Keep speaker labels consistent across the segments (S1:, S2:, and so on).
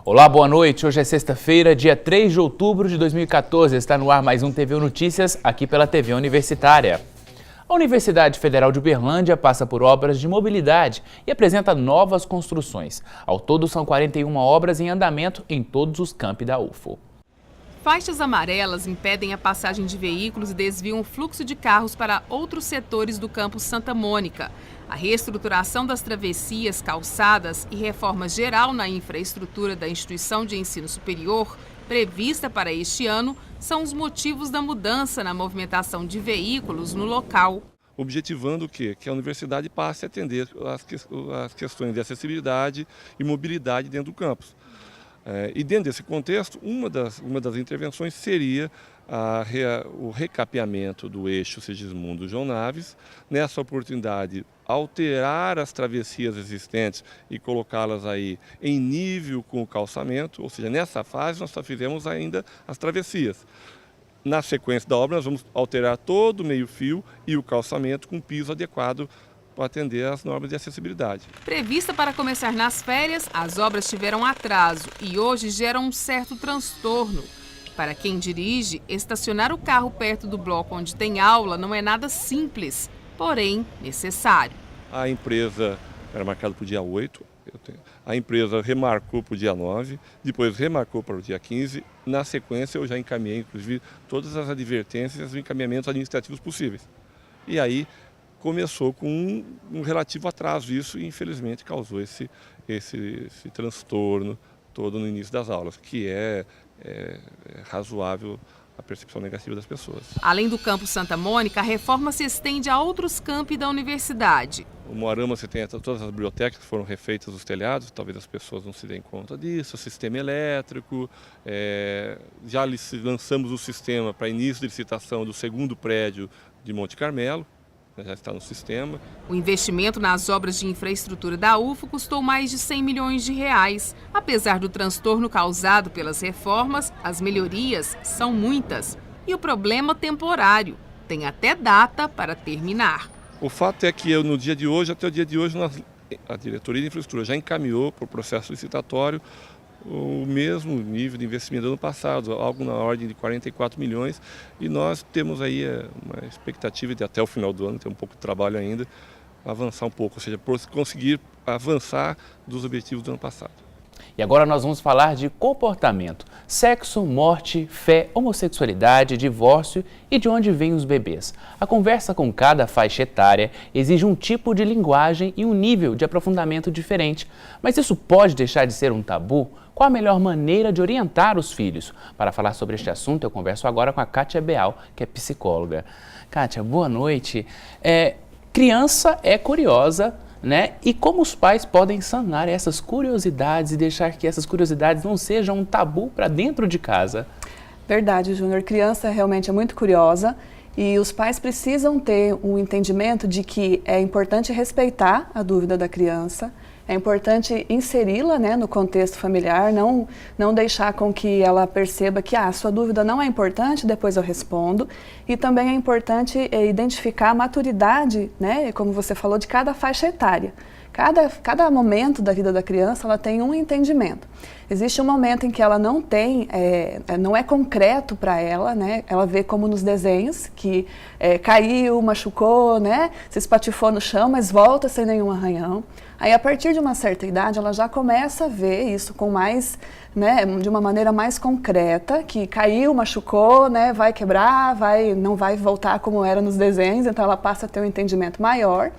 S1: Olá, boa noite. Hoje é sexta-feira, dia 3 de outubro de 2014. Está no ar mais um TVU Notícias, aqui pela TV Universitária. A Universidade Federal de Uberlândia passa por obras de mobilidade e apresenta novas construções. Ao todo, são 41 obras em andamento em todos os campi da UFO.
S2: Faixas amarelas impedem a passagem de veículos e desviam o fluxo de carros para outros setores do campus Santa Mônica. A reestruturação das travessias, calçadas e reforma geral na infraestrutura da instituição de ensino superior, prevista para este ano, são os motivos da mudança na movimentação de veículos no local.
S3: Objetivando o quê? Que a universidade passe a atender as questões de acessibilidade e mobilidade dentro do campus. E dentro desse contexto, uma das intervenções seria o recapeamento do eixo Sigismundo-João Naves. Nessa oportunidade, alterar as travessias existentes e colocá-las aí em nível com o calçamento, ou seja, nessa fase nós só fizemos ainda as travessias. Na sequência da obra, nós vamos alterar todo o meio-fio e o calçamento com piso adequado para atender às normas de acessibilidade.
S2: Prevista para começar nas férias, as obras tiveram atraso e hoje geram um certo transtorno. Para quem dirige, estacionar o carro perto do bloco onde tem aula não é nada simples, porém necessário.
S3: A empresa era marcada para o dia 8, a empresa remarcou para o dia 9, depois remarcou para o dia 15. Na sequência, eu já encaminhei, inclusive, todas as advertências e encaminhamentos administrativos possíveis. E aí, começou com um relativo atraso isso e infelizmente causou esse transtorno todo no início das aulas, que é razoável a percepção negativa das pessoas.
S2: Além do campus Santa Mônica, a reforma se estende a outros campi da universidade.
S3: O Moarama, você tem todas as bibliotecas que foram refeitas os telhados, talvez as pessoas não se deem conta disso, o sistema elétrico, já lançamos o sistema para início de licitação do segundo prédio de Monte Carmelo, já está no sistema.
S2: O investimento nas obras de infraestrutura da UFO custou mais de 100 milhões de reais. Apesar do transtorno causado pelas reformas, as melhorias são muitas. E o problema temporário tem até data para terminar.
S3: O fato é que no dia de hoje, até o dia de hoje, a diretoria de infraestrutura já encaminhou para o processo licitatório o mesmo nível de investimento do ano passado, algo na ordem de 44 milhões, e nós temos aí uma expectativa de até o final do ano, tem um pouco de trabalho ainda, avançar um pouco, ou seja, conseguir avançar dos objetivos do ano passado.
S1: E agora nós vamos falar de comportamento, sexo, morte, fé, homossexualidade, divórcio e de onde vêm os bebês. A conversa com cada faixa etária exige um tipo de linguagem e um nível de aprofundamento diferente. Mas isso pode deixar de ser um tabu? Qual a melhor maneira de orientar os filhos? Para falar sobre este assunto, eu converso agora com a Kátia Beal, que é psicóloga. Kátia, boa noite. Criança é curiosa, né? E como os pais podem sanar essas curiosidades e deixar que essas curiosidades não sejam um tabu para dentro de casa?
S4: Verdade, Júnior. Criança realmente é muito curiosa e os pais precisam ter um entendimento de que é importante respeitar a dúvida da criança, é importante inseri-la, né, no contexto familiar, não deixar com que ela perceba que sua dúvida não é importante, depois eu respondo. E também é importante identificar a maturidade, né, como você falou, de cada faixa etária. Cada momento da vida da criança, ela tem um entendimento. Existe um momento em que ela não tem, não é concreto para ela, né? Ela vê como nos desenhos, que caiu, machucou, né? Se espatifou no chão, mas volta sem nenhum arranhão. Aí, a partir de uma certa idade, ela já começa a ver isso com mais, né, de uma maneira mais concreta, que caiu, machucou, né, vai quebrar, não vai voltar como era nos desenhos, então ela passa a ter um entendimento maior.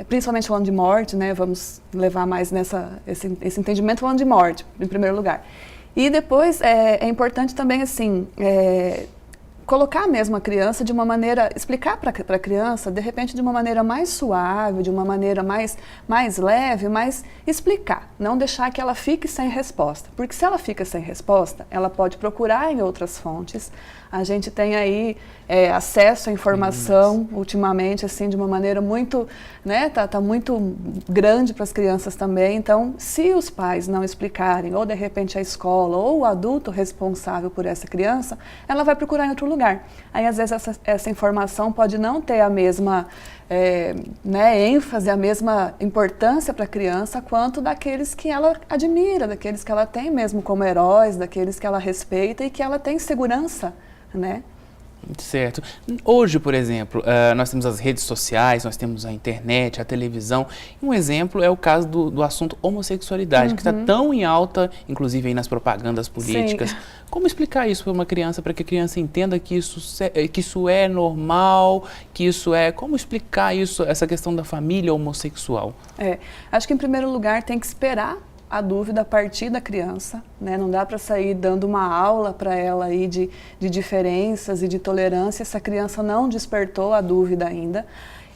S4: Principalmente falando de morte, né? Vamos levar mais esse entendimento falando de morte, em primeiro lugar. E depois é importante também, assim, colocar mesmo a criança de uma maneira, explicar para a criança, de repente, de uma maneira mais suave, de uma maneira mais leve, mas explicar, não deixar que ela fique sem resposta. Porque se ela fica sem resposta, ela pode procurar em outras fontes. A gente tem aí acesso à informação ultimamente, assim, de uma maneira muito, né, tá muito grande para as crianças também. Então, se os pais não explicarem, ou de repente a escola, ou o adulto responsável por essa criança, ela vai procurar em outro lugar. Aí, às vezes, essa informação pode não ter a mesma ênfase, a mesma importância para a criança quanto daqueles que ela admira, daqueles que ela tem mesmo como heróis, daqueles que ela respeita e que ela tem segurança, né?
S1: Certo. Hoje, por exemplo, nós temos as redes sociais, nós temos a internet, a televisão. Um exemplo é o caso do assunto homossexualidade, que está tão em alta, inclusive aí nas propagandas políticas. Sim. Como explicar isso para uma criança, para que a criança entenda que isso é normal, que isso é... Como explicar isso, essa questão da família homossexual?
S4: Acho que, em primeiro lugar, tem que esperar a dúvida a partir da criança, né? Não dá para sair dando uma aula para ela aí de diferenças e de tolerância se a criança não despertou a dúvida ainda.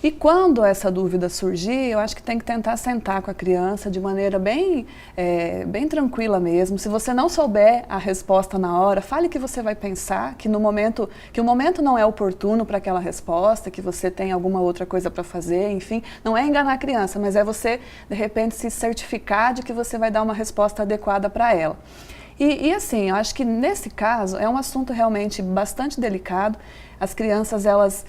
S4: E quando essa dúvida surgir, eu acho que tem que tentar sentar com a criança de maneira bem tranquila mesmo. Se você não souber a resposta na hora, fale que você vai pensar, que o momento não é oportuno para aquela resposta, que você tem alguma outra coisa para fazer, enfim. Não é enganar a criança, mas é você, de repente, se certificar de que você vai dar uma resposta adequada para ela. E assim, eu acho que nesse caso é um assunto realmente bastante delicado. As crianças, elas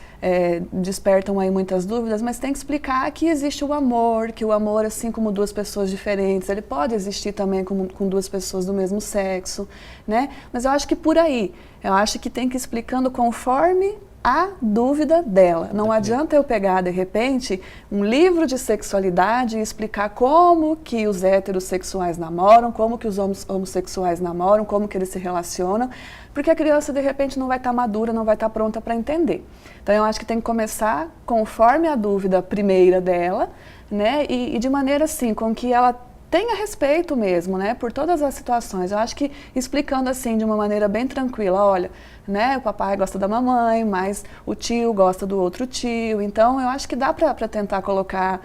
S4: despertam aí muitas dúvidas, mas tem que explicar que existe o amor, que o amor, assim como duas pessoas diferentes, ele pode existir também com duas pessoas do mesmo sexo, né? Mas eu acho que por aí, eu acho que tem que ir explicando conforme a dúvida dela. Não adianta eu pegar, de repente, um livro de sexualidade e explicar como que os heterossexuais namoram, como que os homossexuais namoram, como que eles se relacionam, porque a criança, de repente, não vai estar madura, não vai estar pronta para entender. Então, eu acho que tem que começar conforme a dúvida primeira dela, né, e de maneira assim, com que ela tenha respeito mesmo, né, por todas as situações. Eu acho que explicando assim de uma maneira bem tranquila, olha, né, o papai gosta da mamãe, mas o tio gosta do outro tio. Então, eu acho que dá para tentar colocar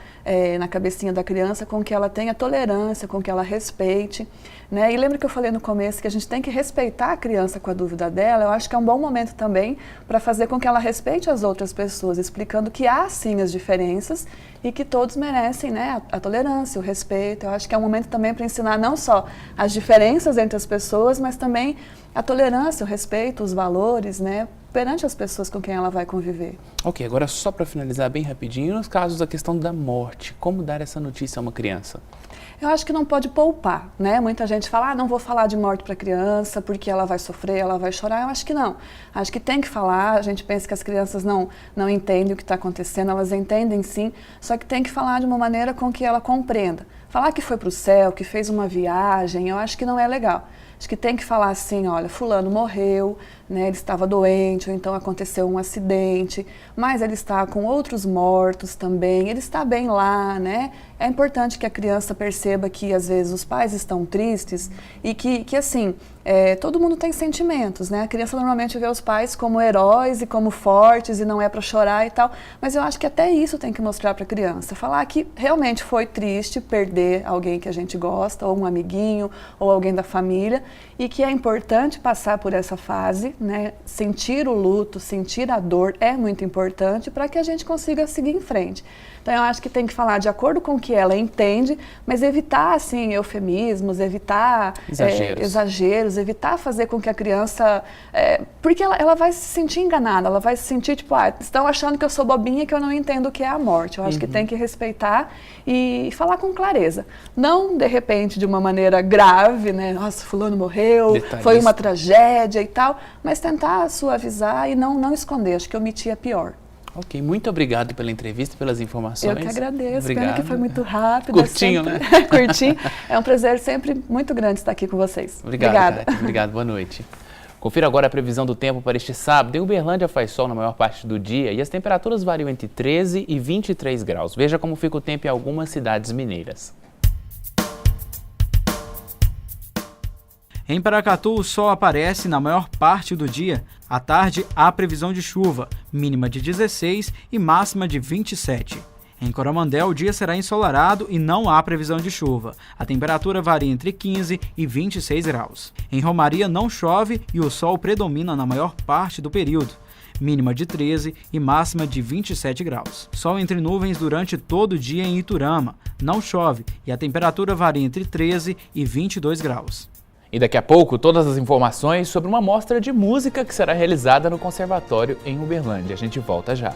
S4: na cabecinha da criança com que ela tenha tolerância, com que ela respeite, né? E lembra que eu falei no começo que a gente tem que respeitar a criança com a dúvida dela? Eu acho que é um bom momento também para fazer com que ela respeite as outras pessoas, explicando que há sim as diferenças e que todos merecem, né, a tolerância, o respeito. Eu acho que é um momento também para ensinar não só as diferenças entre as pessoas, mas também a tolerância, o respeito, os valores, né, perante as pessoas com quem ela vai conviver.
S1: Ok, agora só para finalizar bem rapidinho, nos casos da questão da morte, como dar essa notícia a uma criança?
S4: Eu acho que não pode poupar, né? Muita gente fala, não vou falar de morte para a criança porque ela vai sofrer, ela vai chorar. Eu acho que não. Acho que tem que falar. A gente pensa que as crianças não entendem o que está acontecendo, elas entendem sim, só que tem que falar de uma maneira com que ela compreenda. Falar que foi para o céu, que fez uma viagem, eu acho que não é legal. Acho que tem que falar assim, olha, fulano morreu, né, ele estava doente, ou então aconteceu um acidente, mas ele está com outros mortos também, ele está bem lá, né? É importante que a criança perceba que, às vezes, os pais estão tristes e que assim, todo mundo tem sentimentos, né? A criança normalmente vê os pais como heróis e como fortes e não é para chorar e tal, mas eu acho que até isso tem que mostrar para a criança. Falar que realmente foi triste perder alguém que a gente gosta, ou um amiguinho, ou alguém da família, e que é importante passar por essa fase, né? Sentir o luto, sentir a dor é muito importante para que a gente consiga seguir em frente. Então, eu acho que tem que falar de acordo com o que ela entende, mas evitar, assim, eufemismos, evitar exageros, evitar fazer com que a criança... porque ela vai se sentir enganada, ela vai se sentir, tipo, estão achando que eu sou bobinha, que eu não entendo o que é a morte. Eu acho que tem que respeitar e falar com clareza. Não, de repente, de uma maneira grave, né? Nossa, fulano morreu, foi uma tragédia e tal, mas tentar suavizar e não esconder. Acho que omitir é pior.
S1: Ok, muito obrigado pela entrevista, pelas informações.
S4: Eu que agradeço,
S1: obrigado.
S4: Pena que foi muito rápido.
S1: Curtinho,
S4: sempre...
S1: né?
S4: Curtinho. É um prazer sempre muito grande estar aqui com vocês.
S1: Obrigada. Obrigado, boa noite. Confira agora a previsão do tempo para este sábado. Em Uberlândia faz sol na maior parte do dia e as temperaturas variam entre 13 e 23 graus. Veja como fica o tempo em algumas cidades mineiras.
S5: Em Paracatu, o sol aparece na maior parte do dia. À tarde, há previsão de chuva, mínima de 16 e máxima de 27. Em Coromandel, o dia será ensolarado e não há previsão de chuva. A temperatura varia entre 15 e 26 graus. Em Romaria, não chove e o sol predomina na maior parte do período. Mínima de 13 e máxima de 27 graus. Sol entre nuvens durante todo o dia em Iturama. Não chove e a temperatura varia entre 13 e 22 graus.
S1: E daqui a pouco, todas as informações sobre uma mostra de música que será realizada no Conservatório em Uberlândia. A gente volta já.